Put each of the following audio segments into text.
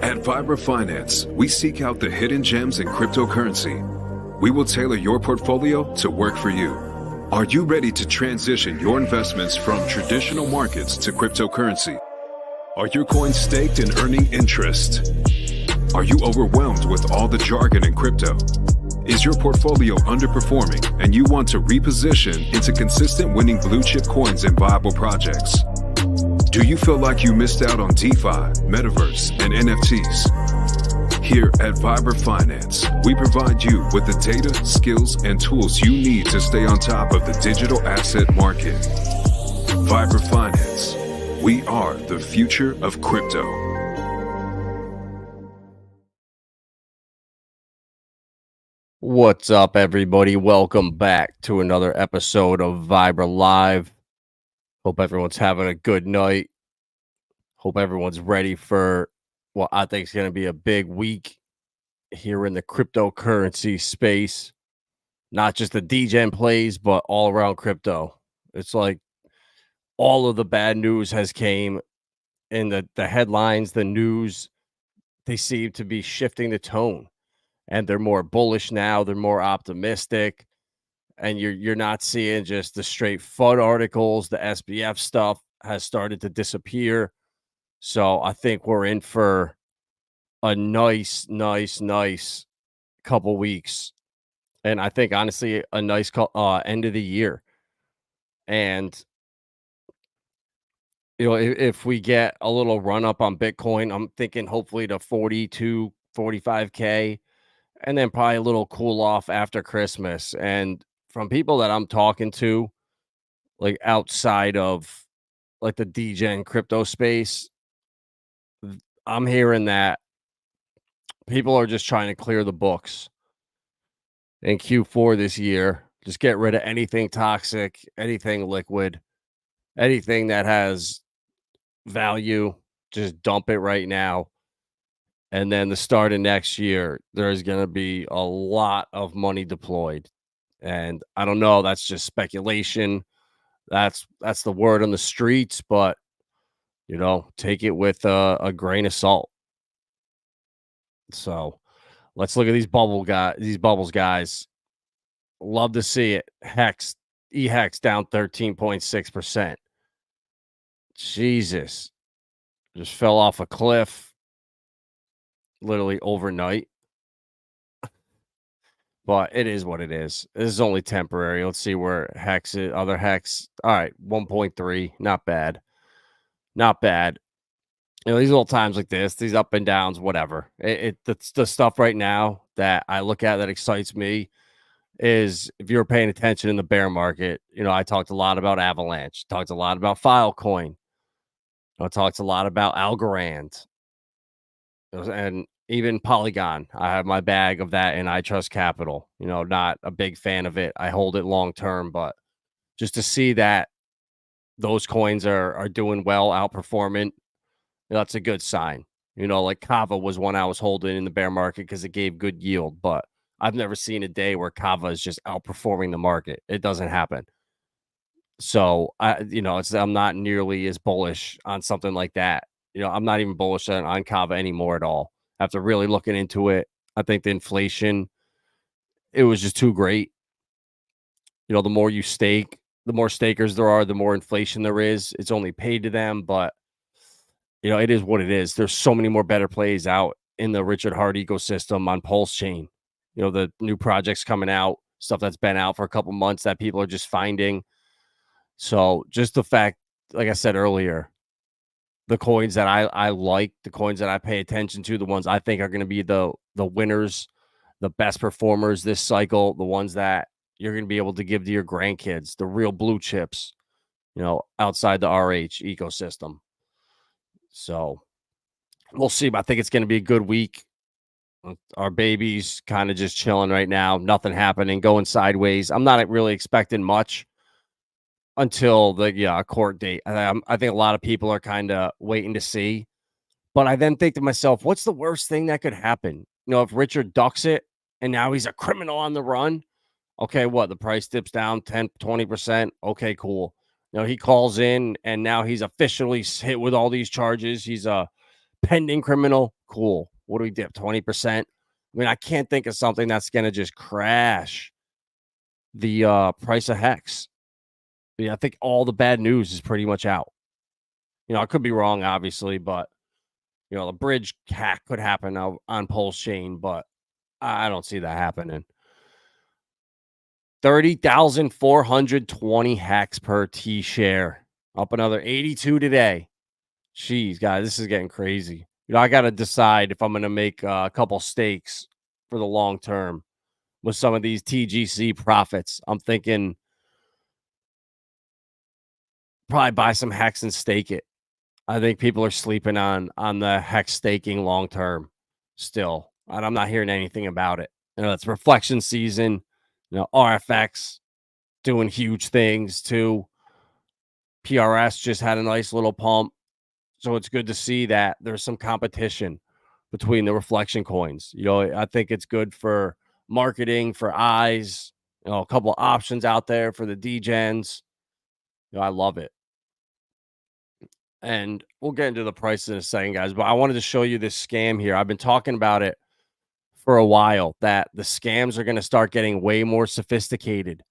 At Vibra.finance, we seek out the hidden gems in cryptocurrency. We will tailor your portfolio to work for you. Are you ready to transition your investments from traditional markets to cryptocurrency? Are your coins staked and earning interest? Are you overwhelmed with all the jargon in crypto? Is your portfolio underperforming and you want to reposition into consistent winning blue chip coins and viable projects? Do you feel like you missed out on DeFi, Metaverse, and NFTs? Here at Vibra.finance, we provide you with the data, skills, and tools you need to stay on top of the digital asset market. Vibra.finance, we are the future of crypto. What's up, everybody? Welcome back to another episode of Vibra Live. Hope everyone's having a good night. Hope everyone's ready for what I think is going to be a big week here in the cryptocurrency space. Not just the DGen plays, but all around crypto. It's like all of the bad news has came in the headlines, the news. They seem to be shifting the tone, and they're more bullish now. They're more optimistic. And you're not seeing just the straight FUD articles. The SBF stuff has started to disappear. So I think we're in for a nice couple weeks. And I think, honestly, a nice end of the year. And, you know, if we get a little run up on Bitcoin, I'm thinking hopefully to 42, 45K, and then probably a little cool off after Christmas. And from people that I'm talking to, like outside of like the DGen crypto space, I'm hearing that people are just trying to clear the books in Q4 this year. Just get rid of anything toxic, anything liquid, anything that has value. Just dump it right now. And then the start of next year, there's going to be a lot of money deployed. And I don't know, that's just speculation. That's the word on the streets, but you know, take it with a grain of salt. So let's look at these bubbles, guys. Love to see it. eHEX down 13.6%. Jesus. Just fell off a cliff literally overnight. But it is what it is. This is only temporary. Let's see where Hex is. Other Hex. All right, 1.3. Not bad. Not bad. You know, these little times like this, these up and downs, whatever. It's the stuff right now that I look at that excites me is if you're paying attention in the bear market. You know, I talked a lot about Avalanche. Talked a lot about Filecoin. I talked a lot about Algorand. And even Polygon. I have my bag of that in ITRUSTCAPITAL. You know, not a big fan of it. I hold it long term, but just to see that those coins are doing well, outperforming, that's a good sign. You know, like Kava was one I was holding in the bear market because it gave good yield, but I've never seen a day where Kava is just outperforming the market. It doesn't happen. So I'm not nearly as bullish on something like that. You know, I'm not even bullish on Kava anymore at all. After really looking into it, I think the inflation, it was just too great. You know, the more you stake, the more stakers there are, the more inflation there is. It's only paid to them, but you know, it is what it is. There's so many more better plays out in the Richard Hart ecosystem on Pulsechain. You know, the new projects coming out, stuff that's been out for a couple months that people are just finding. So just the fact, like I said earlier, the coins that I like, the coins that I pay attention to, the ones I think are going to be the winners, the best performers this cycle, the ones that you're going to be able to give to your grandkids, the real blue chips, you know, outside the RH ecosystem. So we'll see. But I think it's going to be a good week. Our baby's kind of just chilling right now. Nothing happening, going sideways. I'm not really expecting much until the court date. I think a lot of people are kind of waiting to see. But I then think to myself, what's the worst thing that could happen? You know, if Richard ducks it and now he's a criminal on the run, okay, what? The price dips down 10, 20%. Okay, cool. You know, he calls in and now he's officially hit with all these charges. He's a pending criminal. cool. What do we dip? 20%? I mean, I can't think of something that's going to just crash the price of HEX. I think all the bad news is pretty much out. I could be wrong, obviously, but the bridge hack could happen on Pulsechain, but I don't see that happening. 30,420 hacks per T share, up another 82 today. Jeez, guys, this is getting crazy. I got to decide if I'm going to make a couple stakes for the long term with some of these TGC profits. I'm thinking probably buy some HEX and stake it. I think people are sleeping on the HEX staking long term still, and I'm not hearing anything about it. It's reflection season. RFX doing huge things too. PRS just had a nice little pump, so it's good to see that there's some competition between the reflection coins. I think it's good for marketing, for eyes. A couple options out there for the degens. I love it. And we'll get into the price in a second, guys. But I wanted to show you this scam here. I've been talking about it for a while, that the scams are going to start getting way more sophisticated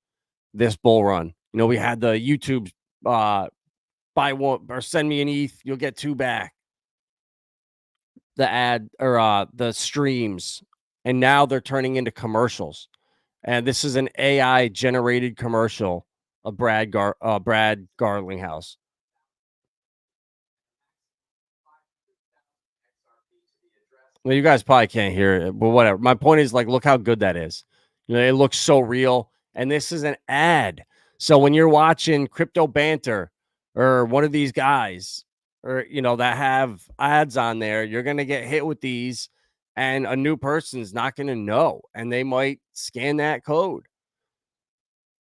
this bull run. We had the YouTube buy one or send me an ETH, you'll get 2 back. The ad or the streams, and now they're turning into commercials. And this is an AI generated commercial of Brad Garlinghouse. Well, you guys probably can't hear it, but whatever. My point is, look how good that is. It looks so real. And this is an ad. So when you're watching Crypto Banter or one of these guys, or, that have ads on there, you're going to get hit with these, and a new person's not going to know. And they might scan that code.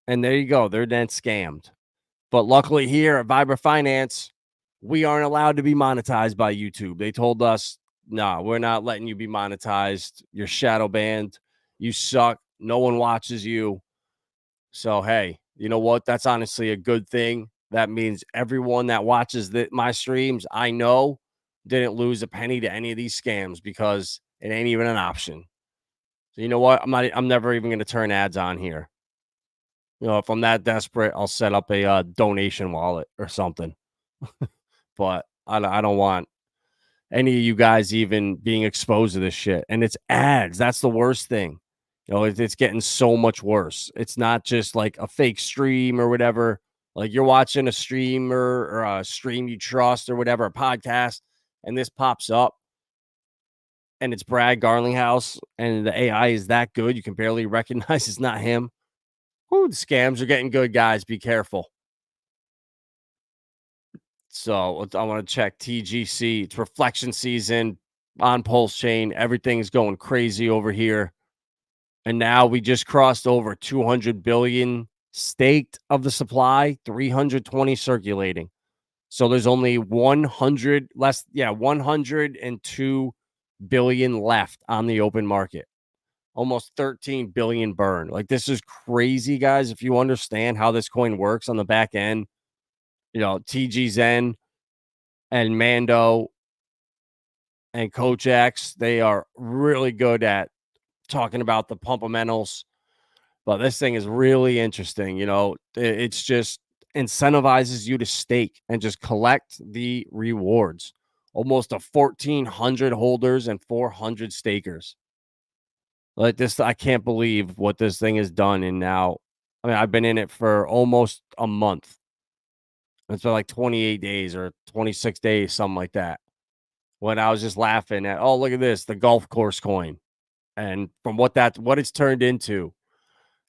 And there you go. They're then scammed. But luckily here at Vibra Finance, we aren't allowed to be monetized by YouTube. They told us, no, we're not letting you be monetized. You're shadow banned. You suck. No one watches you. So, hey, you know what? That's honestly a good thing. That means everyone that watches my streams, I know, didn't lose a penny to any of these scams, because it ain't even an option. So, you know what? I'm never even going to turn ads on here. If I'm that desperate, I'll set up a donation wallet or something. But I don't want any of you guys even being exposed to this shit. And it's ads. That's the worst thing. It's getting so much worse. It's not just like a fake stream or whatever. Like you're watching a streamer or a stream you trust or whatever, a podcast, and this pops up and it's Brad Garlinghouse and the AI is that good you can barely recognize it's not him. Ooh, the scams are getting good, guys. Be careful. So I want to check TGC. It's reflection season on Pulsechain. Everything's going crazy over here. And now we just crossed over 200 billion staked of the supply, 320 circulating. So there's only 102 billion left on the open market. Almost 13 billion burn. This is crazy, guys. If you understand how this coin works on the back end, TG Zen and Mando and Coach X, they are really good at talking about the pumpamentals. But this thing is really interesting. It's just incentivizes you to stake and just collect the rewards. Almost 1,400 holders and 400 stakers. This, I can't believe what this thing has done. And now, I've been in it for almost a month. It's been 28 days or 26 days, something like that. When I was just laughing at, oh, look at this, the golf course coin. And from what it's turned into,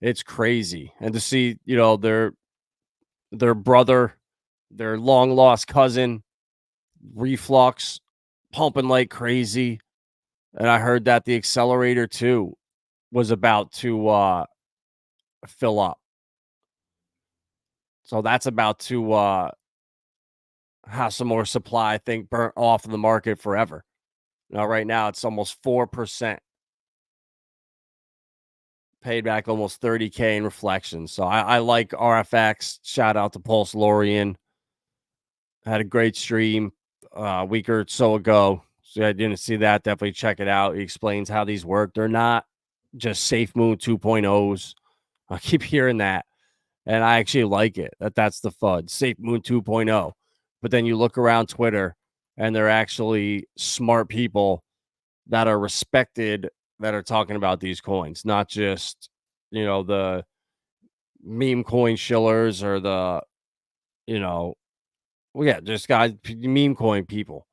it's crazy. And to see, their brother, their long lost cousin, Reflux, pumping like crazy. And I heard that the accelerator too was about to fill up. So that's about to have some more supply, I think, burnt off of the market forever. Right now it's almost 4%. Paid back almost 30K in reflections. So I like RFX. Shout out to Pulse Lorian. Had a great stream a week or so ago. So I didn't see that. Definitely check it out. He explains how these work. They're not just Safe Moon 2.0s. I keep hearing that, and I actually like it. That's the FUD, Safe Moon 2.0. But then you look around Twitter, and they're actually smart people that are respected that are talking about these coins, not just, the meme coin shillers or the, just guys, meme coin people.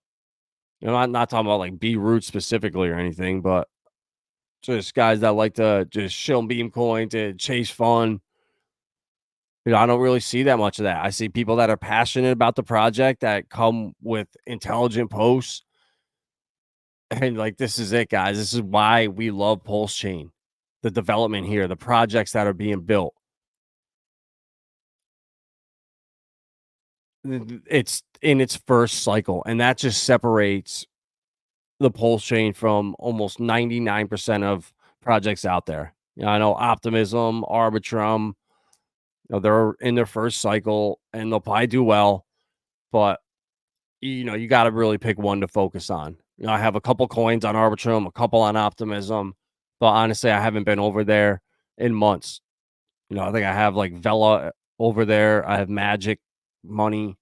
I'm not talking about like B Root specifically or anything, but just guys that like to just shill meme coin to chase fun. I don't really see that much of that. I see people that are passionate about the project that come with intelligent posts. And like, this is it, guys. This is why we love Pulsechain, the development here, the projects that are being built. It's in its first cycle, and that just separates the Pulsechain from almost 99% of projects out there. I know Optimism, Arbitrum, they're in their first cycle and they'll probably do well, but you got to really pick one to focus on. I have a couple coins on Arbitrum, a couple on Optimism, but honestly, I haven't been over there in months. I think I have like Vela over there. I have Magic Money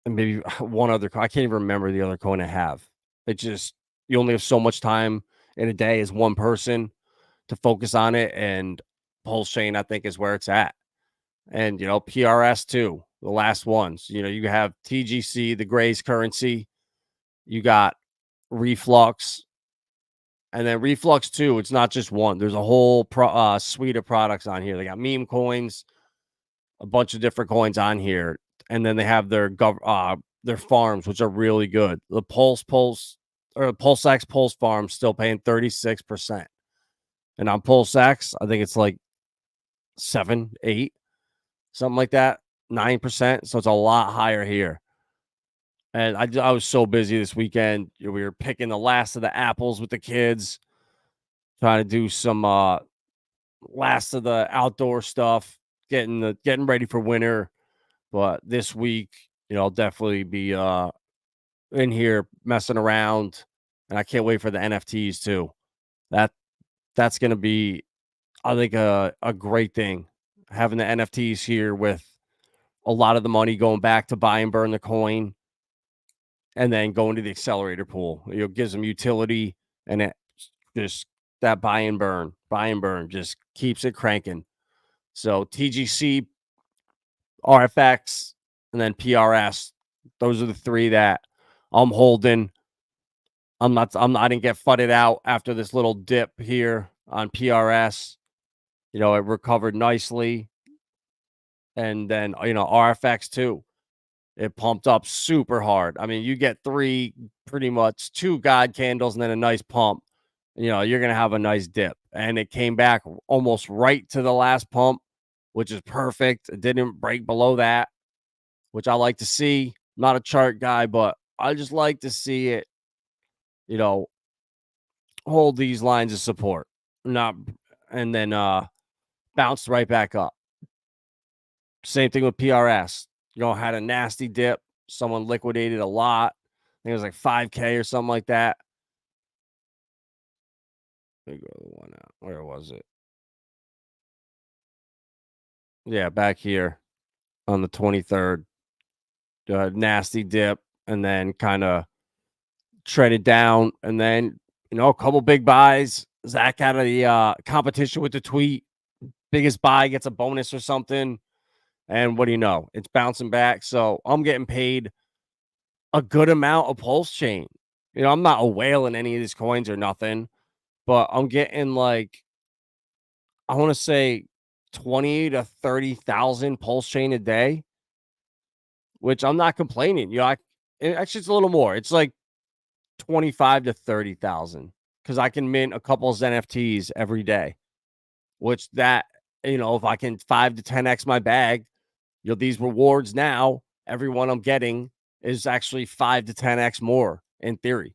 and maybe one other coin. I can't even remember the other coin I have. It just, you only have so much time in a day as one person to focus on it. And Pulsechain, I think, is where it's at. And, PRS too, the last ones. You have TGC, the Gray's currency. You got Reflux. And then Reflux too, it's not just one. There's a whole suite of products on here. They got meme coins, a bunch of different coins on here. And then they have their farms, which are really good. The PulseX Pulse farm still paying 36%. And on PulseX, I think it's like 7, 8, something like that, 9%. So it's a lot higher here. And I was so busy this weekend. We were picking the last of the apples with the kids, trying to do some last of the outdoor stuff, getting ready for winter. But this week, I'll definitely be in here messing around, and I can't wait for the NFTs too. That's going to be, I think, a great thing, having the NFTs here with a lot of the money going back to buy and burn the coin, and then going to the accelerator pool. It gives them utility, and it just, that buy and burn just keeps it cranking. So TGC, RFX, and then PRS. Those are the three that I'm holding. I didn't get fudded out after this little dip here on PRS. It recovered nicely. And then, RFX too. It pumped up super hard. I mean, you get pretty much 2 God candles and then a nice pump. You're going to have a nice dip. And it came back almost right to the last pump, which is perfect. It didn't break below that, which I like to see. I'm not a chart guy, but I just like to see it, hold these lines of support, and then bounce right back up. Same thing with PRS. Had a nasty dip. Someone liquidated a lot. I think it was like 5K or something like that. Let me go to the one out. Where was it? Yeah, back here on the 23rd. Nasty dip, and then kind of treaded down, and then a couple big buys. Zach out of the competition with the tweet. Biggest buy gets a bonus or something. And what do you know? It's bouncing back. So I'm getting paid a good amount of Pulsechain. I'm not a whale in any of these coins or nothing, but I'm getting like, I want to say 20 to 30,000 Pulsechain a day, which I'm not complaining. Actually, it's a little more. It's like 25 to 30,000 because I can mint a couple of NFTs every day, which that, if I can 5 to 10x my bag, these rewards now, every one I'm getting is actually 5 to 10x more in theory.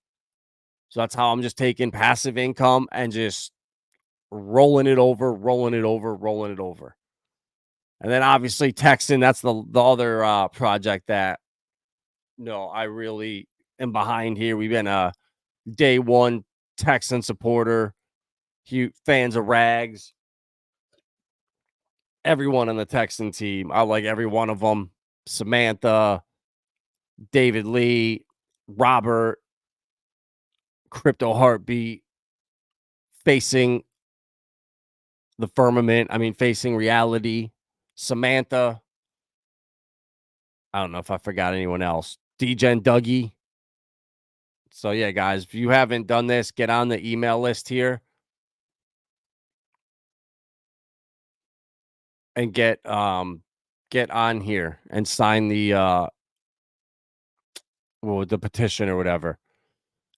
So that's how I'm just taking passive income and just rolling it over. And then obviously Texan, that's the other project that I really and behind here. We've been a day one Texan supporter, huge fans of Rags. Everyone on the Texan team, I like every one of them. Samantha, David Lee, Robert, Crypto Heartbeat, facing the firmament. I mean, facing reality. Samantha. I don't know if I forgot anyone else. DGen Dougie. So yeah, guys, if you haven't done this, get on the email list here and get on here and sign the petition or whatever.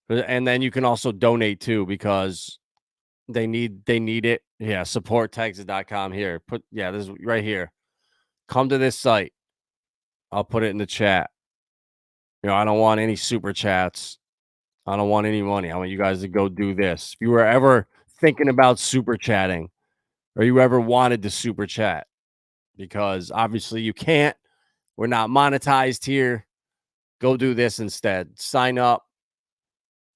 And then you can also donate too, because they need it. Yeah, supporttexas.com here. This is right here. Come to this site. I'll put it in the chat. I don't want any super chats. I don't want any money. I want you guys to go do this. If you were ever thinking about super chatting, or you ever wanted to super chat, because obviously you can't. We're not monetized here. Go do this instead. Sign up.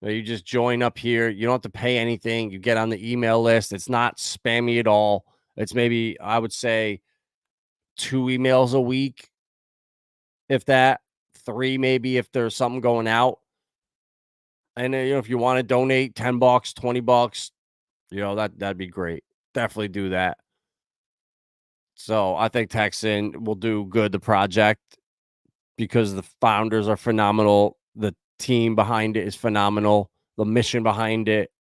You just join up here. You don't have to pay anything. You get on the email list. It's not spammy at all. It's maybe, I would say, 2 emails a week, if that. 3 maybe if there's something going out. And if you want to donate $10, $20, that'd be great. Definitely do that. So I think Texan will do good, the project, because the founders are phenomenal. The team behind it is phenomenal. The mission behind it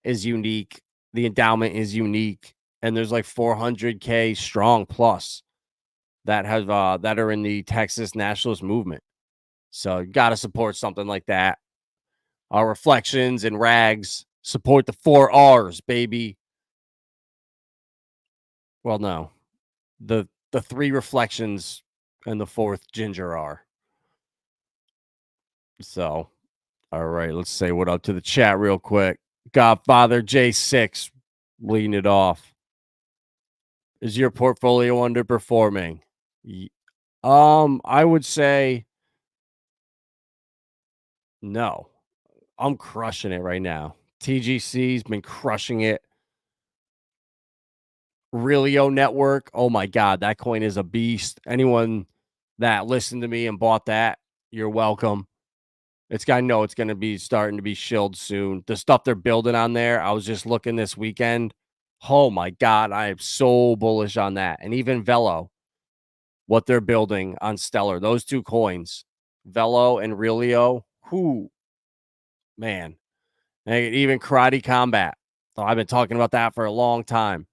is unique. The endowment is unique. And there's like 400K strong plus that have that are in the Texas nationalist movement. So you got to support something like that. Our reflections and Rags support the 4 R's, baby. Well, no, the 3 reflections and the 4th ginger R. So, all right, let's say what up to the chat real quick. Godfather J6 leading it off. Is your portfolio underperforming? I would say no. I'm crushing it right now. TGC's been crushing it. Realio Network. Oh my God, that coin is a beast. Anyone that listened to me and bought that, you're welcome. I know it's going to be starting to be shilled soon. The stuff they're building on there, I was just looking this weekend. Oh my God, I am so bullish on that. And even Velo, what they're building on Stellar, those 2 coins, Velo and Realio, man. And even Karate Combat. So I've been talking about that for a long time.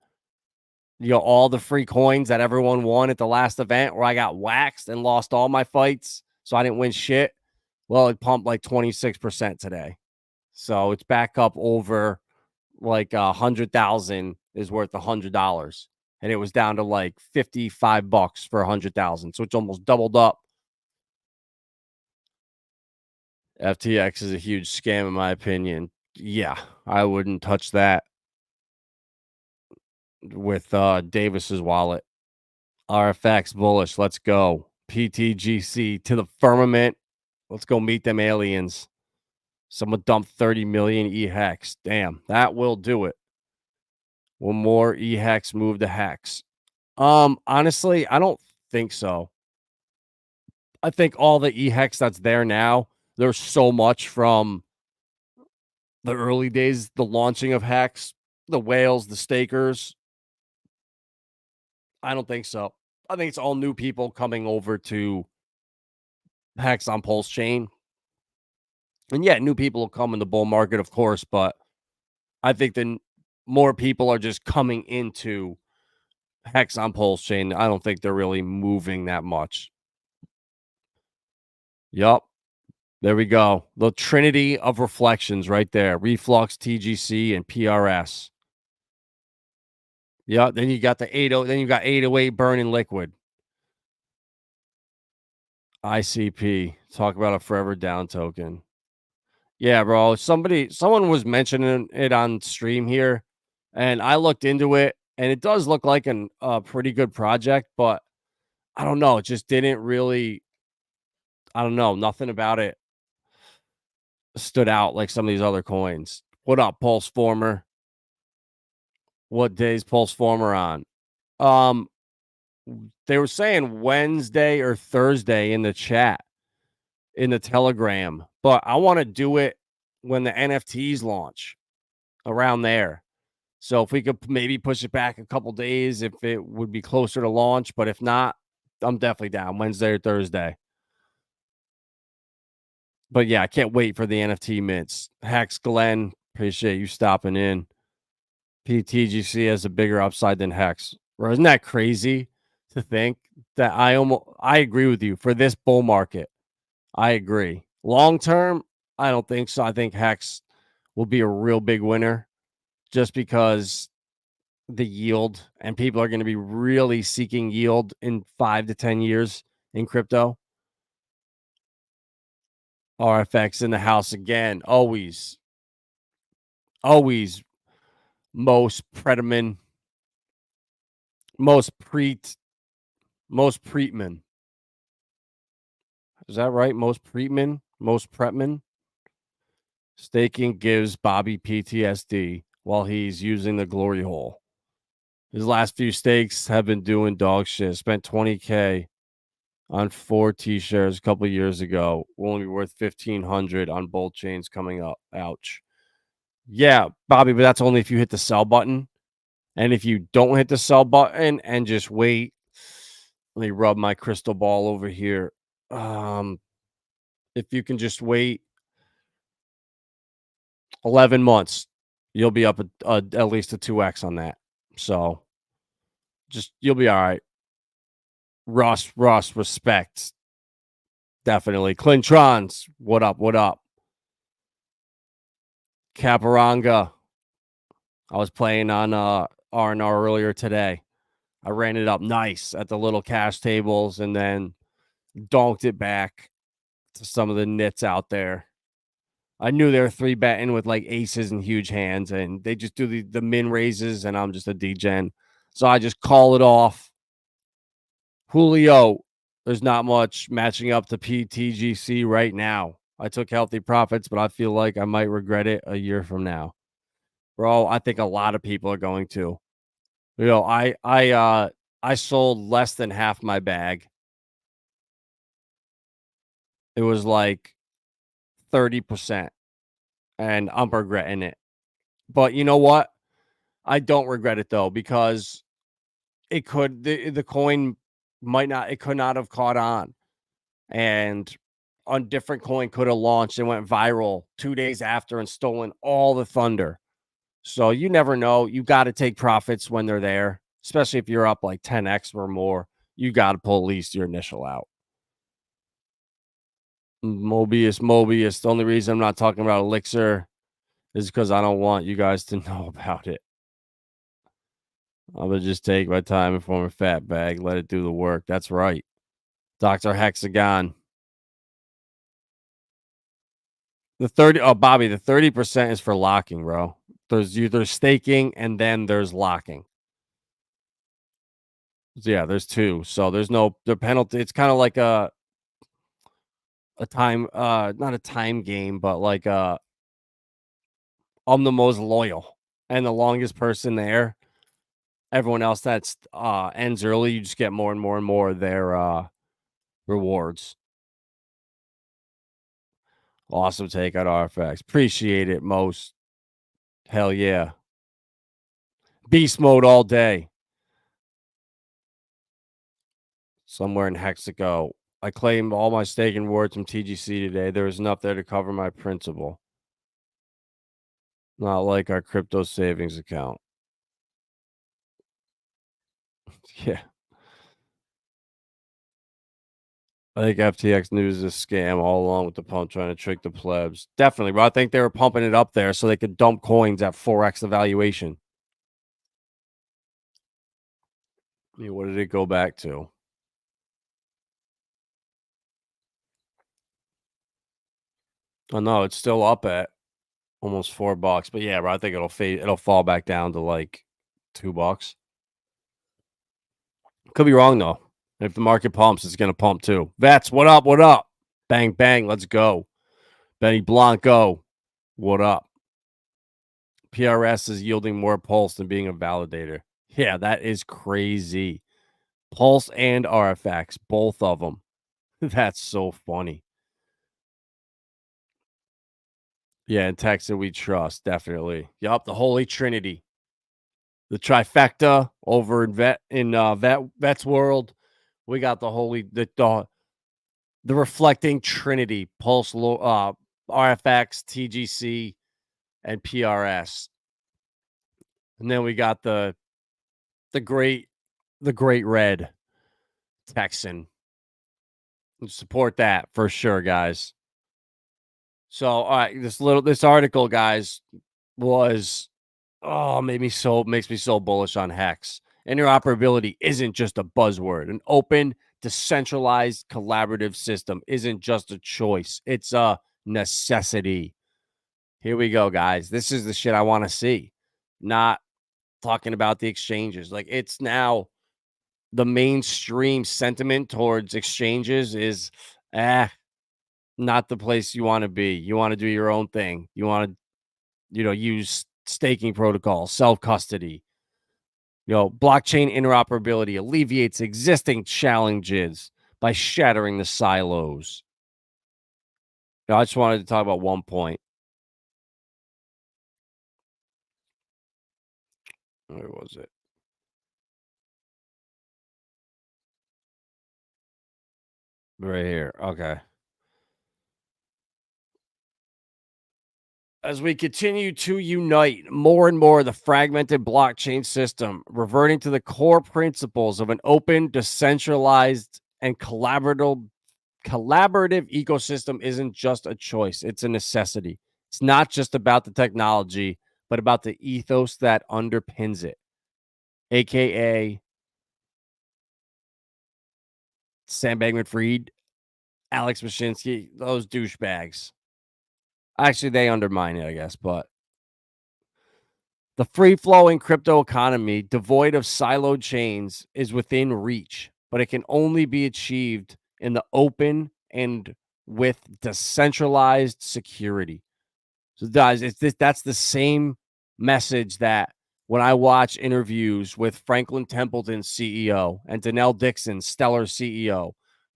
All the free coins that everyone won at the last event where I got waxed and lost all my fights, so I didn't win shit. Well, it pumped like 26% today. So it's back up over like 100,000 is worth $100. And it was down to like $55 for 100,000. So it's almost doubled up. FTX is a huge scam, in my opinion. Yeah, I wouldn't touch that with Davis's wallet. RFX bullish. Let's go. PTGC to the firmament. Let's go meet them aliens. Someone dumped 30 million eHEX. Damn, that will do it. Will more eHEX move to hex? Honestly, I don't think so. I think all the eHEX that's there now, there's so much from the early days, the launching of hex, the whales, the stakers. I don't think so. I think it's all new people coming over to hex on Pulsechain. And yeah, new people will come in the bull market, of course, but I think then more people are just coming into hex on Pulsechain. I don't think they're really moving that much. Yup. There we go. The Trinity of reflections right there. Reflux, TGC, and PRS. Yeah, then you got the 80. Then you got 808 burning liquid. ICP. Talk about a forever down token. Yeah, bro. Someone was mentioning it on stream here, and I looked into it, and it does look like a pretty good project, but I don't know. It just didn't really. I don't know. Nothing about it stood out like some of these other coins. What up, Pulseformer? What day's Pulseformer on? They were saying Wednesday or Thursday in the chat, in the Telegram, but I want to do it when the NFTs launch around there. So if we could maybe push it back a couple days, if it would be closer to launch, but if not, I'm definitely down Wednesday or Thursday. But yeah, I can't wait for the NFT mints. Hex Glenn, appreciate you stopping in. PTGC has a bigger upside than Hex. Bro, isn't that crazy to think that I agree with you for this bull market? I agree. Long term, I don't think so. I think Hex will be a real big winner just because the yield and people are going to be really seeking yield in 5 to 10 years in crypto. RFX in the house again. Always most Predeman, most Preetman. Is that right? Most Pretman. Staking gives Bobby PTSD while he's using the glory hole. His last few stakes have been doing dog shit. Spent 20K on 4 T-shares a couple years ago. Will only be worth 1,500 on both chains coming up. Ouch. Yeah, Bobby, but that's only if you hit the sell button. And if you don't hit the sell button and just wait, let me rub my crystal ball over here. If you can just wait 11 months, you'll be up at least a 2x on that. So just you'll be all right. Russ, respect. Definitely. Clintrons, what up? Caparanga. I was playing on R&R earlier today. I ran it up nice at the little cash tables and then donked it back to some of the nits out there. I knew they were 3-betting with like aces and huge hands, and they just do the min raises, and I'm just a degen. So I just call it off. Julio, there's not much matching up to PTGC right now. I took healthy profits, but I feel like I might regret it a year from now. Bro, I think a lot of people are going to. You know, I sold less than half my bag. It was like 30%, and I'm regretting it. But you know what? I don't regret it though, because it could the coin could not have caught on, and a different coin could have launched and went viral 2 days after and stolen all the thunder. So you never know. You got to take profits when they're there, especially if you're up like 10x or more. You got to pull at least your initial out. Mobius. The only reason I'm not talking about Elixir is because I don't want you guys to know about it. I'm going to just take my time and form a fat bag, let it do the work. That's right. Dr. Hexagon. Bobby, the 30% is for locking, bro. There's staking and then there's locking. Yeah, there's two. So there's no the penalty. It's kind of like a time not a time game, but like I'm the most loyal and the longest person there. Everyone else that's ends early, you just get more and more and more of their rewards. Awesome take on RFX. Appreciate it, most. Hell yeah. Beast mode all day. Somewhere in Hexago. I claimed all my staking rewards from TGC today. There was enough there to cover my principal. Not like our crypto savings account. Yeah. I think FTX news is a scam all along with the pump trying to trick the plebs. Definitely, but I think they were pumping it up there so they could dump coins at 4x the valuation. I mean, what did it go back to? Oh no, it's still up at almost $4. But yeah, bro, I think it'll fall back down to like $2. Could be wrong though. If the market pumps, it's gonna pump too. Vets, what up? Bang, bang, let's go. Benny Blanco, what up? PRS is yielding more pulse than being a validator. Yeah, that is crazy. Pulse and RFX, both of them. That's so funny. Yeah, in Texas we trust, definitely. Yup, the Holy Trinity. The trifecta over in Vet's world. We got the holy the reflecting Trinity, Pulse RFX, TGC, and PRS. And then we got the great red Texan. Support that for sure, guys. So, all right, this article, guys, was makes me so bullish on HEX. Interoperability isn't just a buzzword. An open, decentralized, collaborative system isn't just a choice. It's a necessity. Here we go, guys. This is the shit I want to see. Not talking about the exchanges. Like, it's now the mainstream sentiment towards exchanges is not the place you want to be. You want to do your own thing. You want to, use staking protocols, self-custody. Blockchain interoperability alleviates existing challenges by shattering the silos. I just wanted to talk about one point. Where was it? Right here. Okay. As we continue to unite more and more the fragmented blockchain system, reverting to the core principles of an open, decentralized, and collaborative ecosystem isn't just a choice, it's a necessity. It's not just about the technology, but about the ethos that underpins it, aka Sam Bankman-Fried, Alex Mashinsky, those douchebags. Actually, they undermine it, I guess, but the free-flowing crypto economy, devoid of siloed chains, is within reach, but it can only be achieved in the open and with decentralized security. So, guys, that's the same message that when I watch interviews with Franklin Templeton's CEO and Danelle Dixon, Stellar CEO,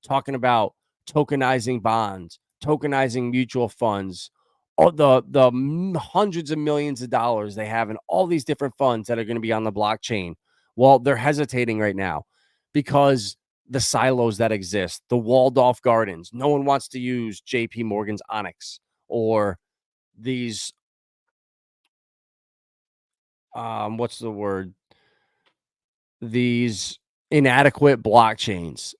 talking about tokenizing bonds, tokenizing mutual funds, all the hundreds of millions of dollars they have in all these different funds that are going to be on the blockchain. Well, they're hesitating right now because the silos that exist, the walled off gardens. No one wants to use JP Morgan's Onyx or these what's the word? These inadequate blockchains.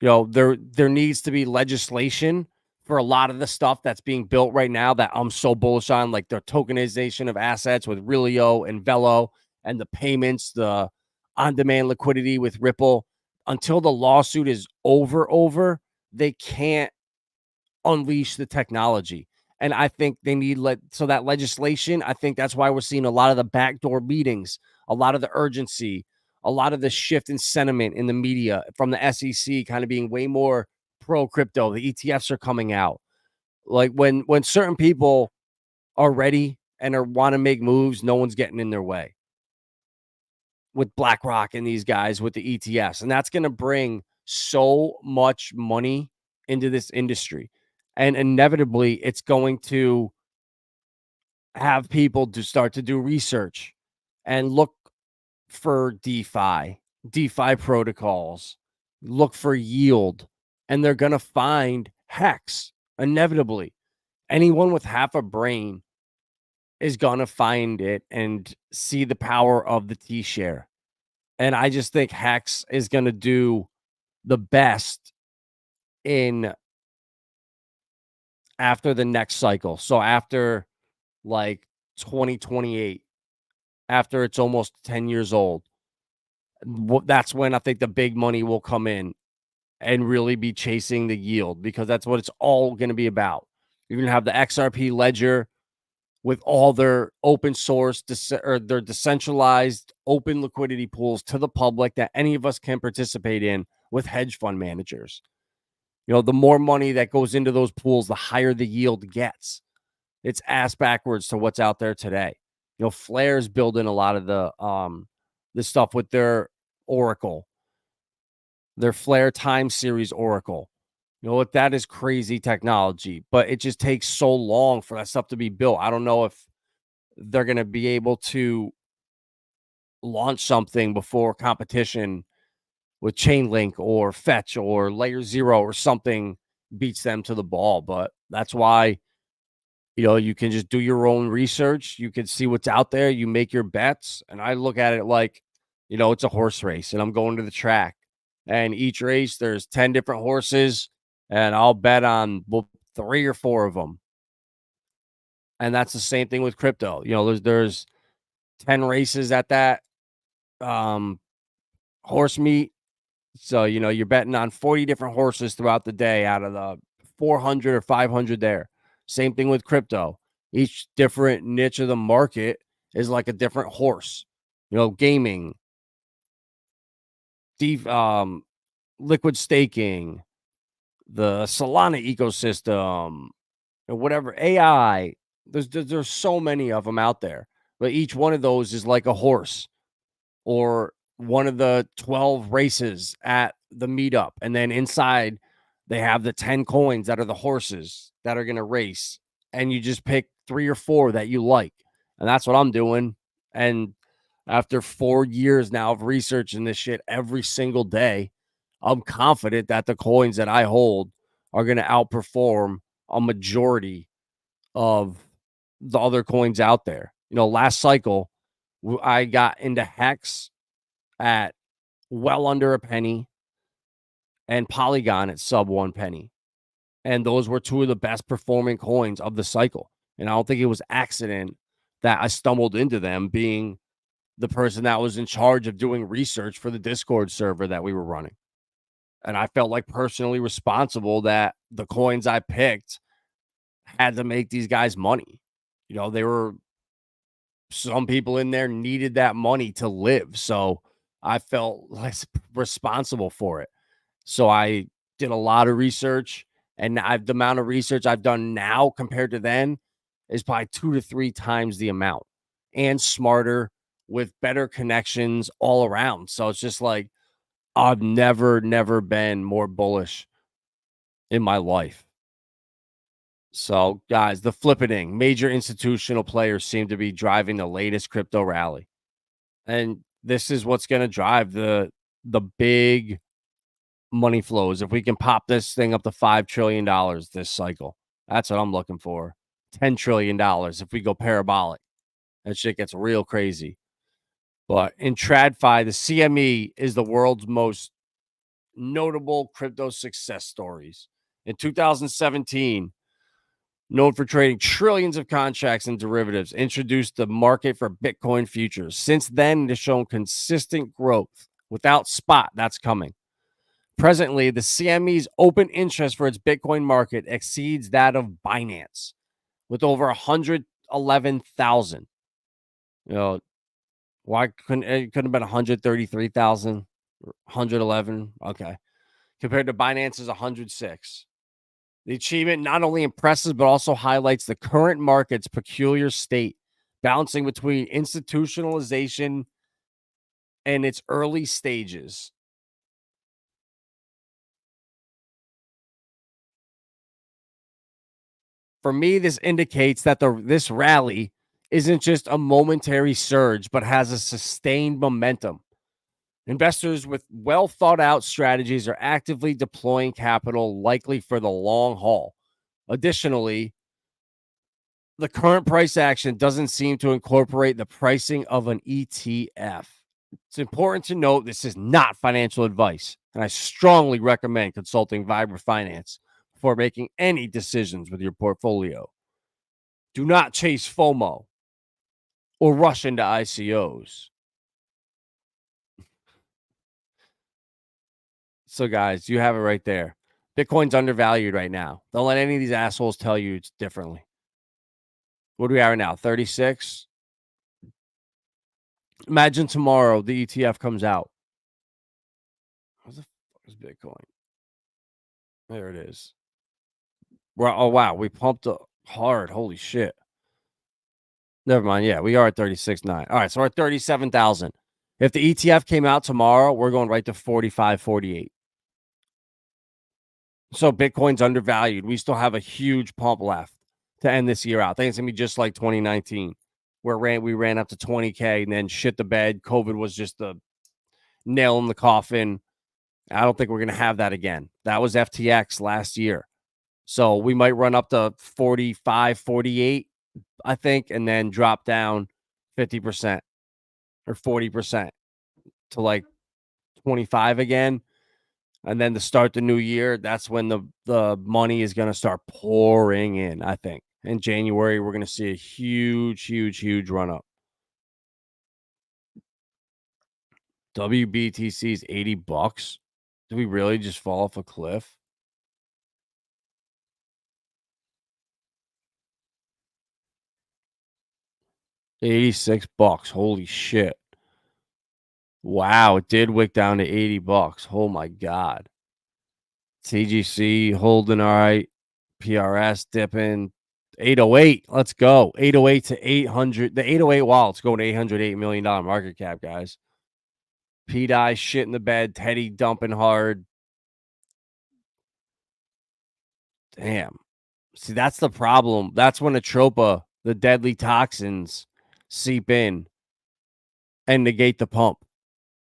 There needs to be legislation for a lot of the stuff that's being built right now that I'm so bullish on, like the tokenization of assets with Relio and Velo and the payments, the on-demand liquidity with Ripple. Until the lawsuit is over, they can't unleash the technology. And I think they need so that legislation, I think that's why we're seeing a lot of the backdoor meetings, a lot of the urgency, a lot of the shift in sentiment in the media from the SEC kind of being way more pro crypto. The ETFs are coming out. Like when certain people are ready and want to make moves, no one's getting in their way. With BlackRock and these guys with the ETFs. And that's going to bring so much money into this industry. And inevitably, it's going to have people to start to do research and look for DeFi protocols, look for yield, and they're going to find HEX inevitably. Anyone with half a brain is going to find it and see the power of the T-share. And I just think HEX is going to do the best in after the next cycle. So after like 2028, after it's almost 10 years old, that's when I think the big money will come in and really be chasing the yield, because that's what it's all going to be about. You're going to have the XRP ledger with all their open source or their decentralized open liquidity pools to the public that any of us can participate in with hedge fund managers. The more money that goes into those pools, the higher the yield gets. It's ass backwards to what's out there today. Flare's building a lot of the stuff with their Oracle, their Flare time series Oracle. What, that is crazy technology, but it just takes so long for that stuff to be built. I don't know if they're going to be able to launch something before competition with Chainlink or Fetch or Layer Zero or something beats them to the ball. But that's why, you can just do your own research. You can see what's out there. You make your bets. And I look at it like, it's a horse race and I'm going to the track. And each race, there's 10 different horses and I'll bet on 3 or 4 of them. And that's the same thing with crypto. There's 10 races at that horse meet. So, you're betting on 40 different horses throughout the day out of the 400 or 500 there. Same thing with crypto. Each different niche of the market is like a different horse. Gaming, liquid staking, the Solana ecosystem, or whatever, AI. There's so many of them out there. But each one of those is like a horse or one of the 12 races at the meetup. And then inside, they have the 10 coins that are the horses that are going to race. And you just pick 3 or 4 that you like. And that's what I'm doing. And after 4 years now of researching this shit every single day, I'm confident that the coins that I hold are going to outperform a majority of the other coins out there. Last cycle, I got into HEX at well under a penny and Polygon at sub 1 penny. And those were 2 of the best performing coins of the cycle. And I don't think it was accident that I stumbled into them, being the person that was in charge of doing research for the Discord server that we were running. And I felt like personally responsible that the coins I picked had to make these guys money. They were, some people in there needed that money to live. So I felt less responsible for it. So I did a lot of research, and the amount of research I've done now compared to then is probably 2 to 3 times the amount, and smarter with better connections all around. So it's just like, I've never been more bullish in my life. So, guys, the flippening, major institutional players seem to be driving the latest crypto rally. And this is what's going to drive the big money flows. If we can pop this thing up to $5 trillion this cycle, that's what I'm looking for. $10 trillion if we go parabolic. That shit gets real crazy. But in TradFi, the CME is the world's most notable crypto success stories. In 2017, known for trading trillions of contracts and derivatives, introduced the market for Bitcoin futures. Since then, it has shown consistent growth. Without spot, that's coming. Presently, the CME's open interest for its Bitcoin market exceeds that of Binance, with over 111,000. Why couldn't it have been 133,000, 111? Okay, compared to Binance's 106. The achievement not only impresses, but also highlights the current market's peculiar state, balancing between institutionalization and its early stages. For me, this indicates that this rally isn't just a momentary surge, but has a sustained momentum. Investors with well thought out strategies are actively deploying capital, likely for the long haul. Additionally, the current price action doesn't seem to incorporate the pricing of an ETF. It's important to note this is not financial advice, and I strongly recommend consulting Vibra Finance before making any decisions with your portfolio. Do not chase FOMO or rush into ICOs. So, guys, you have it right there. Bitcoin's undervalued right now. Don't let any of these assholes tell you it's differently. What do we have right now? 36? Imagine tomorrow the ETF comes out. What the fuck is Bitcoin? There it is. Well, oh wow, we pumped hard. Holy shit. Never mind. Yeah, we are at 36.9. All right, so we're at 37,000. If the ETF came out tomorrow, we're going right to 45, 48. So Bitcoin's undervalued. We still have a huge pump left to end this year out. I think it's gonna be just like 2019, where we ran up to 20K and then shit the bed. COVID was just the nail in the coffin. I don't think we're gonna have that again. That was FTX last year. So we might run up to 45, 48, I think, and then drop down 50% or 40% to like 25 again. And then to start the new year, that's when the money is going to start pouring in, I think. In January, we're going to see a huge run up. WBTC is $80. Do we really just fall off a cliff? $86. Holy shit. Wow, it did wick down to $80. Oh my god. TGC holding all right. PRS dipping. 808. Let's go. 808 to 800. The 808 wallet's going to $808 million market cap, guys. P-Dye shit in the bed. Teddy dumping hard. Damn. See, that's the problem. That's when Atropa, the deadly toxins, seep in and negate the pump.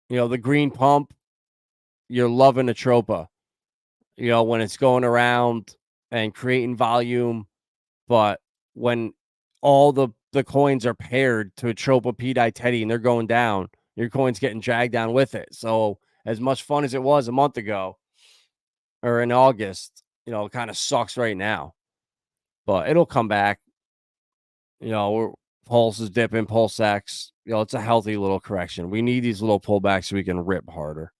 You know, the green pump, you're loving Atropa. You know, when it's going around and creating volume. But when all the coins are paired to Atropa, P-Dye, Teddy, and they're going down, your coin's getting dragged down with it. So as much fun as it was a month ago or in August, you know, it kind of sucks right now. But it'll come back. You know, Pulse is dipping, PulseX. You know, it's a healthy little correction. We need these little pullbacks so we can rip harder.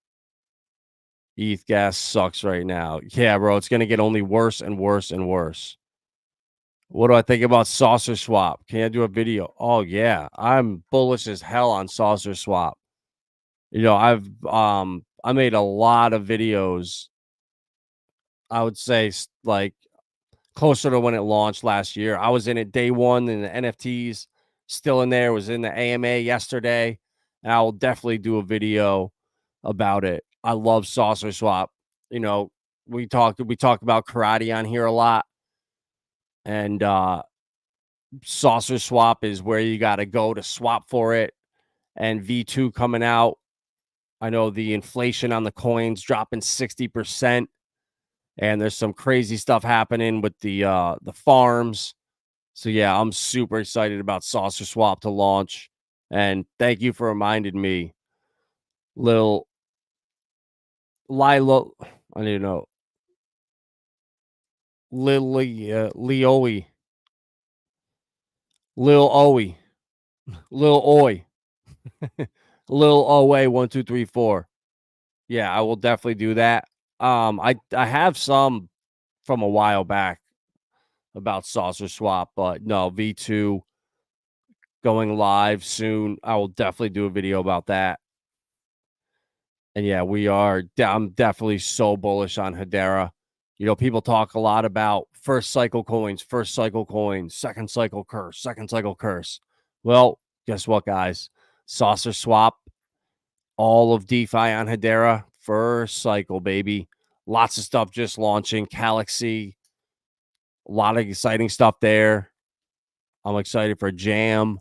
ETH gas sucks right now. Yeah, bro, it's going to get only worse and worse and worse. What do I think about Saucerswap? Can I do a video? Oh yeah, I'm bullish as hell on Saucerswap. You know, I made a lot of videos. I would say like closer to when it launched last year. I was in it day one in the NFTs, still in there. Was in the AMA yesterday, and I will definitely do a video about it. I love Saucerswap. You know, we talk about karate on here a lot, and Saucerswap is where you got to go to swap for it. And V2 coming out. I know the inflation on the coins dropping 60%. And there's some crazy stuff happening with the farms. So yeah, I'm super excited about Saucerswap to launch. And thank you for reminding me. Lil Lilo, I don't even know. Leoe. Lil Oe. Lil Oi. Lil Oe 1234. Yeah, I will definitely do that. I have some from a while back about Saucerswap, but no, V2 going live soon. I will definitely do a video about that. And yeah, I'm definitely so bullish on Hedera. You know, people talk a lot about first cycle coins, second cycle curse. Well, guess what, guys? Saucerswap, all of DeFi on Hedera, first cycle, baby. Lots of stuff just launching. Galaxy, a lot of exciting stuff there. I'm excited for Jam.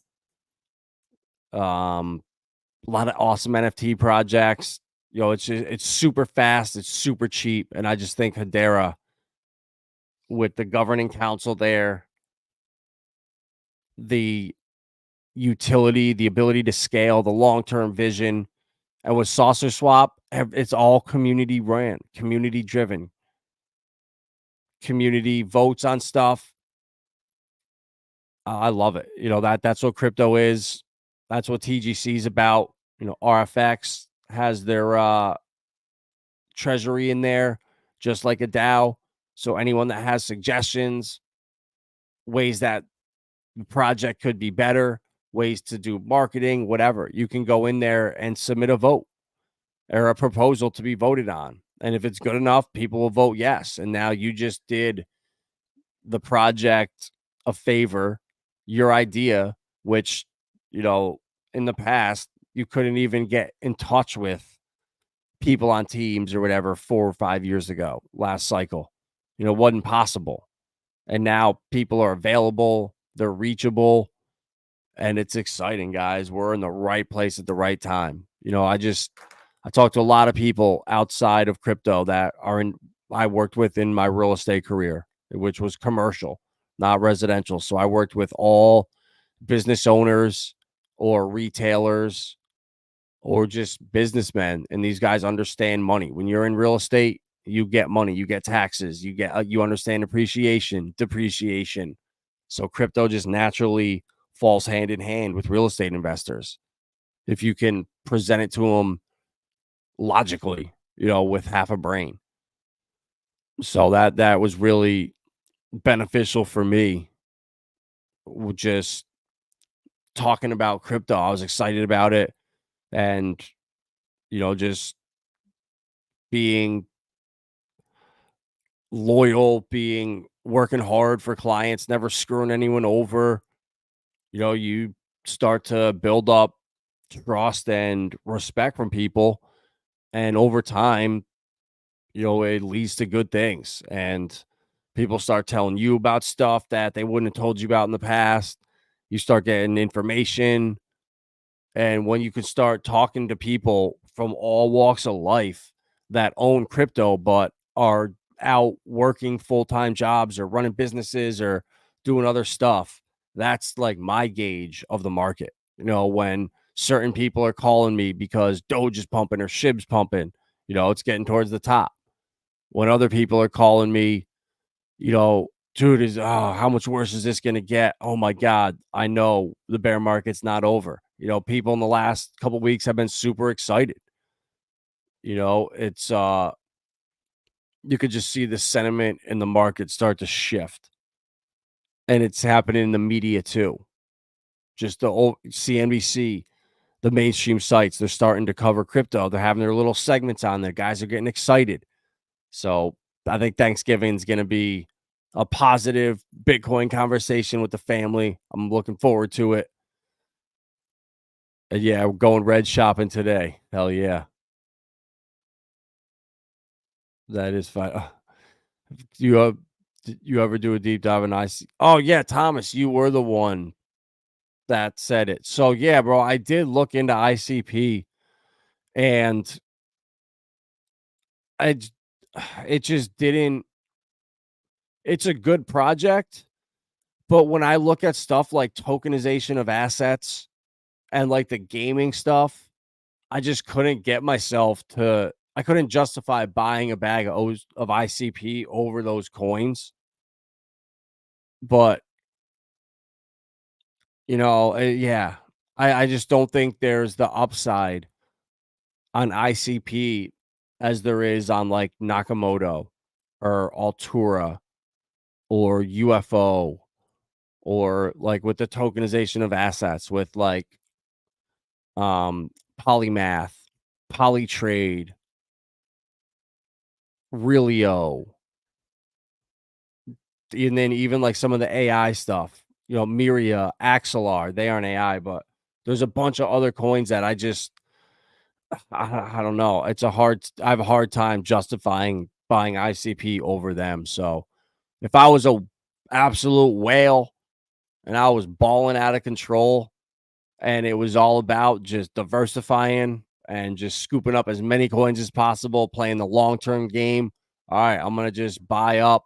A lot of awesome NFT projects. You know, it's super fast, it's super cheap, and I just think Hedera, with the governing council there, the utility, the ability to scale, the long-term vision, and with Saucerswap, it's all community ran, community driven. Community votes on stuff. I love it. You know, that's what crypto is. That's what TGC is about. You know, RFX has their treasury in there, just like a DAO. So anyone that has suggestions, ways that the project could be better, ways to do marketing, whatever, you can go in there and submit a vote or a proposal to be voted on. And if it's good enough, people will vote yes. And now you just did the project a favor, your idea, which, you know, in the past, you couldn't even get in touch with people on teams or whatever 4 or 5 years ago, last cycle. You know, wasn't possible. And now people are available, they're reachable, and it's exciting, guys. We're in the right place at the right time. You know, I talked to a lot of people outside of crypto that I worked with in my real estate career, which was commercial, not residential. So I worked with all business owners or retailers or just businessmen, and these guys understand money. When you're in real estate, you get money, you get taxes, you understand appreciation, depreciation. So crypto just naturally falls hand in hand with real estate investors if you can present it to them logically, you know, with half a brain. So that was really beneficial for me. Just talking about crypto, I was excited about it, and you know, just being loyal, being working hard for clients, never screwing anyone over. You know, you start to build up trust and respect from people, and over time, you know, it leads to good things. And people start telling you about stuff that they wouldn't have told you about in the past. You start getting information. And when you can start talking to people from all walks of life that own crypto, but are out working full-time jobs or running businesses or doing other stuff, that's like my gauge of the market. You know, when certain people are calling me because Doge is pumping or SHIB's pumping, you know, it's getting towards the top. When other people are calling me, you know, dude, how much worse is this going to get? Oh my God, I know the bear market's not over. You know, people in the last couple weeks have been super excited. You know, it's you could just see the sentiment in the market start to shift, and it's happening in the media too. Just the old CNBC, the mainstream sites, they're starting to cover crypto. They're having their little segments on there. Guys are getting excited. So I think Thanksgiving is going to be a positive Bitcoin conversation with the family. I'm looking forward to it. And yeah, we're going red shopping today. Hell yeah. That is fine. Did you ever do a deep dive in IC? Oh yeah, Thomas, you were the one that said it. So yeah, bro, I did look into ICP, and I j- it just didn't. It's a good project, but when I look at stuff like tokenization of assets and like the gaming stuff, I just couldn't get myself to. I couldn't justify buying a bag of ICP over those coins. But you know, yeah, I just don't think there's the upside on ICP as there is on like Nakamoto or Altura or UFO, or like with the tokenization of assets with like Polymath, Polytrade, Realio, and then even like some of the AI stuff, you know, Miria, Axelar, they aren't AI, but there's a bunch of other coins that I don't know. I have a hard time justifying buying ICP over them. So if I was a absolute whale and I was balling out of control and it was all about just diversifying and just scooping up as many coins as possible, playing the long-term game, all right, I'm going to just buy up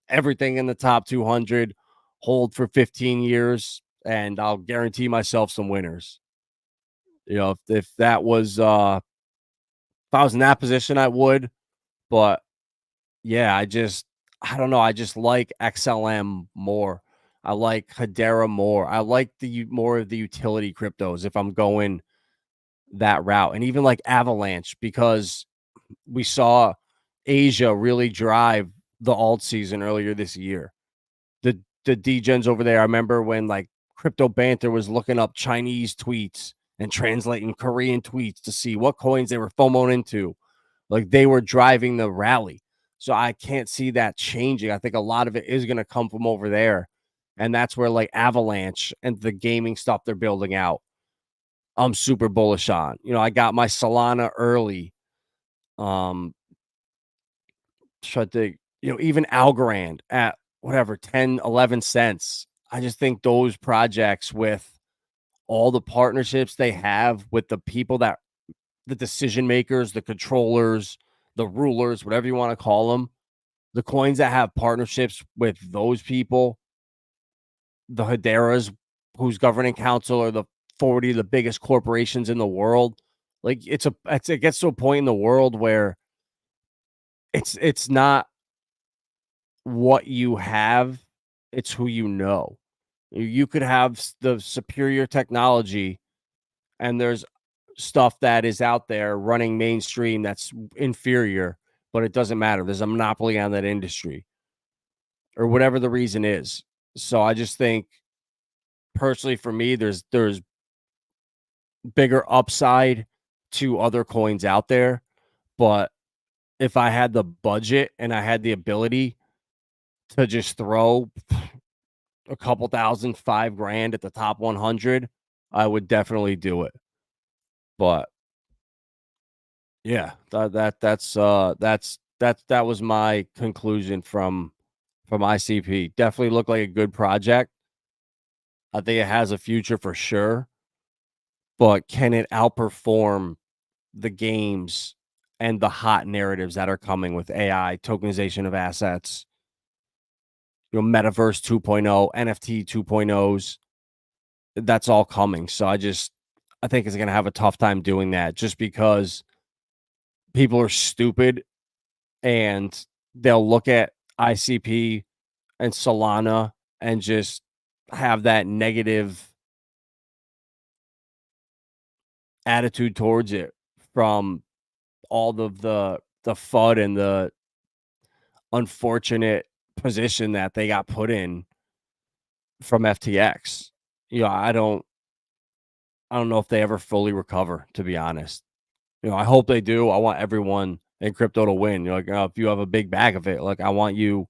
everything in the top 200, hold for 15 years, and I'll guarantee myself some winners. You know, if that was if I was in that position, I would. But yeah, I don't know. I just like XLM more. I like Hedera more. I like more of the utility cryptos if I'm going that route. And even like Avalanche, because we saw Asia really drive the alt season earlier this year. The degens over there, I remember when like Crypto Banter was looking up Chinese tweets and translating Korean tweets to see what coins they were FOMOing into. Like they were driving the rally. So I can't see that changing. I think a lot of it is going to come from over there. And that's where like Avalanche and the gaming stuff they're building out, I'm super bullish on. I got my Solana early. Try to, even Algorand at whatever, 10, 11 cents. I just think those projects with all the partnerships they have with the people that the decision makers, the controllers, the rulers, whatever you want to call them, the coins that have partnerships with those people, the Hedera's, whose governing council are the 40 of the biggest corporations in the world. Like it gets to a point in the world where it's not what you have, it's who you know. You could have the superior technology, and there's stuff that is out there running mainstream that's inferior, but it doesn't matter. There's a monopoly on that industry or whatever the reason is. So I just think personally for me, there's bigger upside to other coins out there. But if I had the budget and I had the ability to just throw a couple thousand, $5,000 at the top 100, I would definitely do it. But yeah, that was my conclusion from ICP. Definitely looked like a good project. I think it has a future for sure, but can it outperform the games and the hot narratives that are coming with AI, tokenization of assets, Metaverse 2.0, NFT 2.0s? That's all coming. So I think it's going to have a tough time doing that just because people are stupid and they'll look at ICP and Solana and just have that negative attitude towards it from all of the FUD and the unfortunate position that they got put in from FTX. I don't know if they ever fully recover, to be honest. I hope they do. I want everyone in crypto to win. If you have a big bag of it, like I want you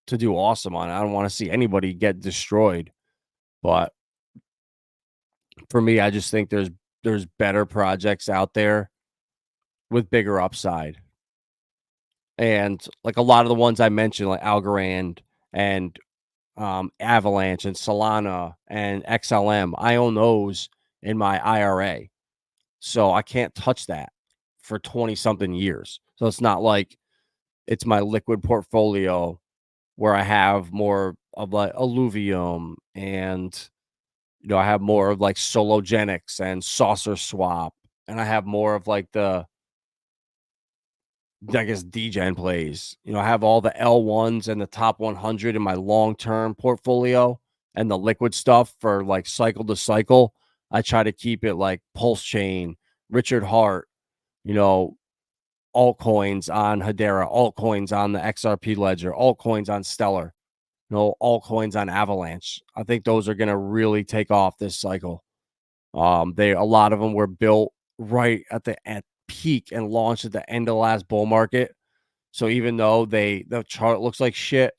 to do awesome on it. I don't want to see anybody get destroyed. But for me, I just think there's better projects out there with bigger upside. And like a lot of the ones I mentioned, like Algorand and Avalanche and Solana and XLM, I own those in my IRA. So I can't touch that for 20 something years. So it's not like it's my liquid portfolio where I have more of like Alluvium and I have more of like Sologenics and Saucerswap, and I have more of like the, I guess, DGen plays. I have all the L1s and the top 100 in my long-term portfolio, and the liquid stuff for like cycle to cycle. I try to keep it like Pulsechain, Richard Hart, altcoins on Hedera, altcoins on the XRP ledger, altcoins on Stellar, altcoins on Avalanche. I think those are going to really take off this cycle. A lot of them were built right at peak and launched at the end of the last bull market. So even though the chart looks like shit,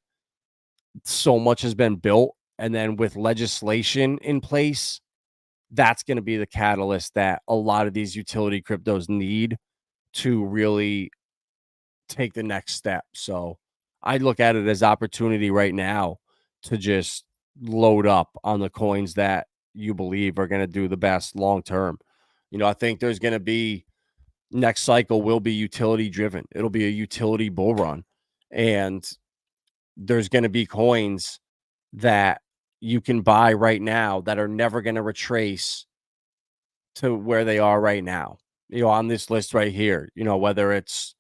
so much has been built. And then with legislation in place, that's going to be the catalyst that a lot of these utility cryptos need to really take the next step. So I look at it as opportunity right now to just load up on the coins that you believe are going to do the best long term. I think there's going to be, next cycle will be utility driven. It'll be a utility bull run. And there's going to be coins that you can buy right now that are never going to retrace to where they are right now. On this list right here, whether it's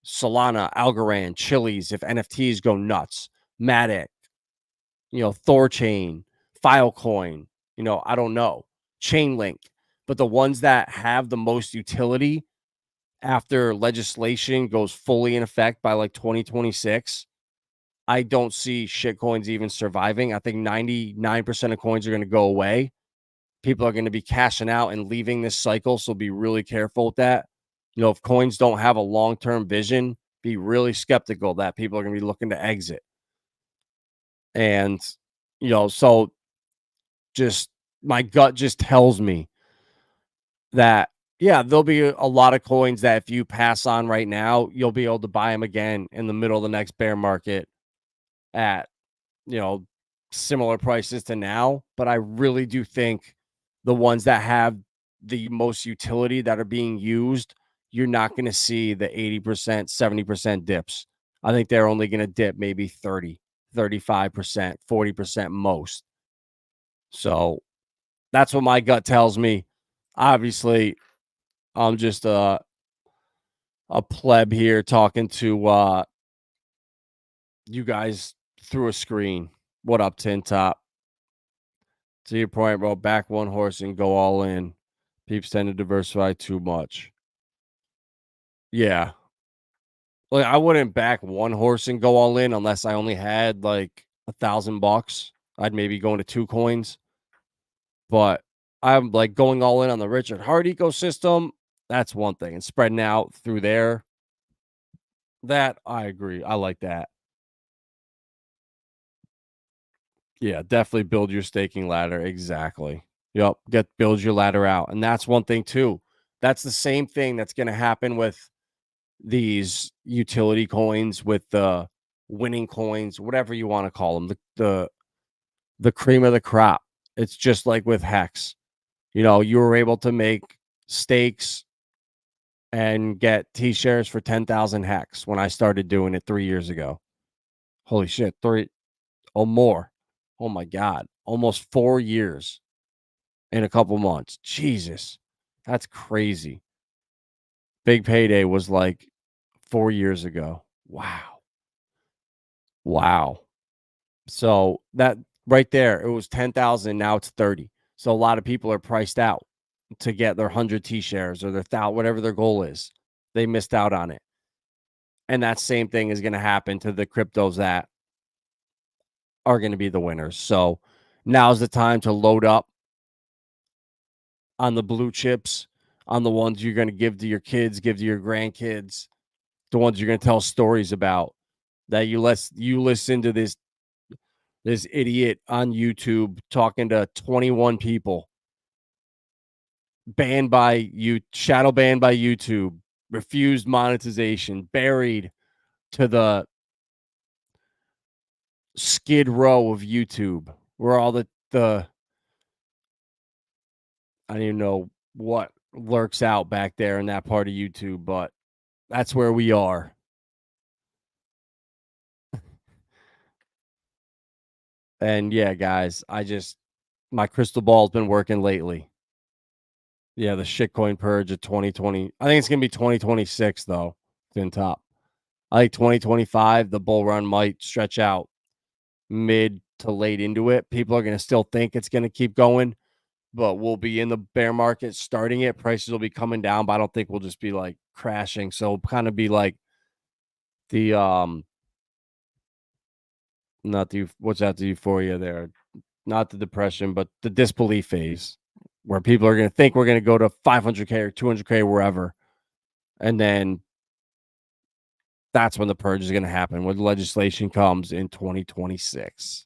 Solana, Algorand, Chili's, if NFTs go nuts, Matic, Thorchain, Filecoin, I don't know, Chainlink. But the ones that have the most utility after legislation goes fully in effect by like 2026, I don't see shit coins even surviving. I think 99% of coins are going to go away. People are going to be cashing out and leaving this cycle, so be really careful with that. if coins don't have a long-term vision, be really skeptical that people are going to be looking to exit. And, so just my gut just tells me that, yeah, there'll be a lot of coins that if you pass on right now, you'll be able to buy them again in the middle of the next bear market at, similar prices to now. But I really do think the ones that have the most utility that are being used, you're not going to see the 80%, 70% dips. I think they're only going to dip maybe 30, 35%, 40% most. So that's what my gut tells me. Obviously, I'm just a pleb here talking to you guys through a screen. What up, Tin Top? To your point, bro, back one horse and go all in. Peeps tend to diversify too much. Yeah. Like, I wouldn't back one horse and go all in unless I only had like $1,000. I'd maybe go into 2 coins. But I'm like going all in on the Richard Hart ecosystem. That's one thing. And spreading out through there. That I agree. I like that. Yeah, definitely build your staking ladder. Exactly. Yep. Build your ladder out. And that's one thing too. That's the same thing that's going to happen with these utility coins, with the winning coins, whatever you want to call them, the cream of the crop. It's just like with HEX. You were able to make stakes and get T-shares for 10,000 HEX when I started doing it 3 years ago. Holy shit, 3 or more. Oh my God, almost 4 years in a couple months. Jesus, that's crazy. Big payday was like 4 years ago. Wow. Wow. So that right there, it was 10,000. Now it's 30. So a lot of people are priced out to get their 100 T-shares or their 1,000, whatever their goal is. They missed out on it. And that same thing is going to happen to the cryptos that are going to be the winners. So now's the time to load up on the blue chips, on the ones you're going to give to your kids, give to your grandkids, the ones you're going to tell stories about. That you listen to this idiot on YouTube talking to 21 people, shadow banned by YouTube, refused monetization, buried to the skid row of YouTube, where all the I don't even know what lurks out back there in that part of YouTube, but that's where we are. And yeah, guys, my crystal ball's been working lately. Yeah, the shitcoin purge of 2020. I think it's going to be 2026, though, Tin Top. I think 2025, the bull run might stretch out mid to late into it. People are going to still think it's going to keep going, but we'll be in the bear market starting it. Prices will be coming down, but I don't think we'll just be like crashing. So kind of be like the not the what's that, the euphoria there, not the depression, but the disbelief phase, where people are going to think we're going to go to 500K or 200K wherever, and then that's when the purge is going to happen, when legislation comes in 2026.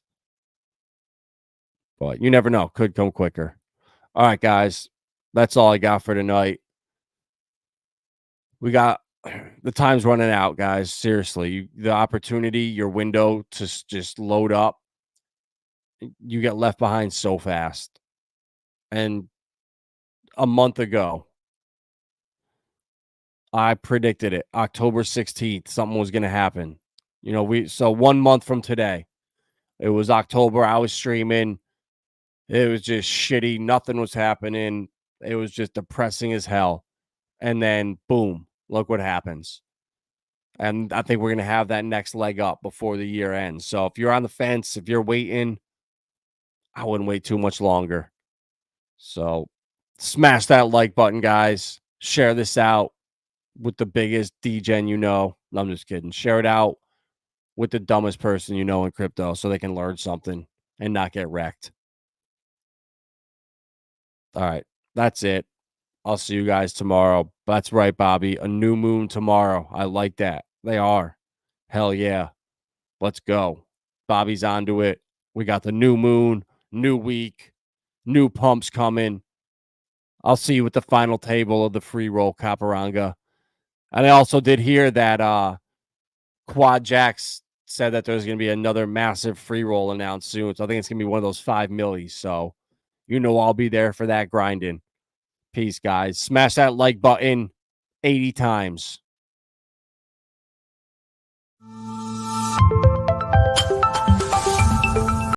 But you never know, could come quicker. All right, guys, that's all I got for tonight. We got the time's running out, guys. Seriously, the opportunity, your window to just load up, you get left behind so fast. And a month ago, I predicted it. October 16th, something was going to happen. So 1 month from today, it was October. I was streaming. It was just shitty. Nothing was happening. It was just depressing as hell. And then, boom, look what happens. And I think we're going to have that next leg up before the year ends. So if you're on the fence, if you're waiting, I wouldn't wait too much longer. So smash that like button, guys. Share this out with the biggest degen you know. No, I'm just kidding. Share it out with the dumbest person you know in crypto so they can learn something and not get wrecked. All right. That's it. I'll see you guys tomorrow. That's right, Bobby. A new moon tomorrow. I like that. They are. Hell yeah. Let's go. Bobby's onto it. We got the new moon, new week, new pumps coming. I'll see you at the final table of the free roll Caparanga. And I also did hear that Quad Jacks said that there's going to be another massive free roll announced soon. So I think it's going to be one of those 5 millis. So, I'll be there for that grinding. Peace, guys. Smash that like button 80 times.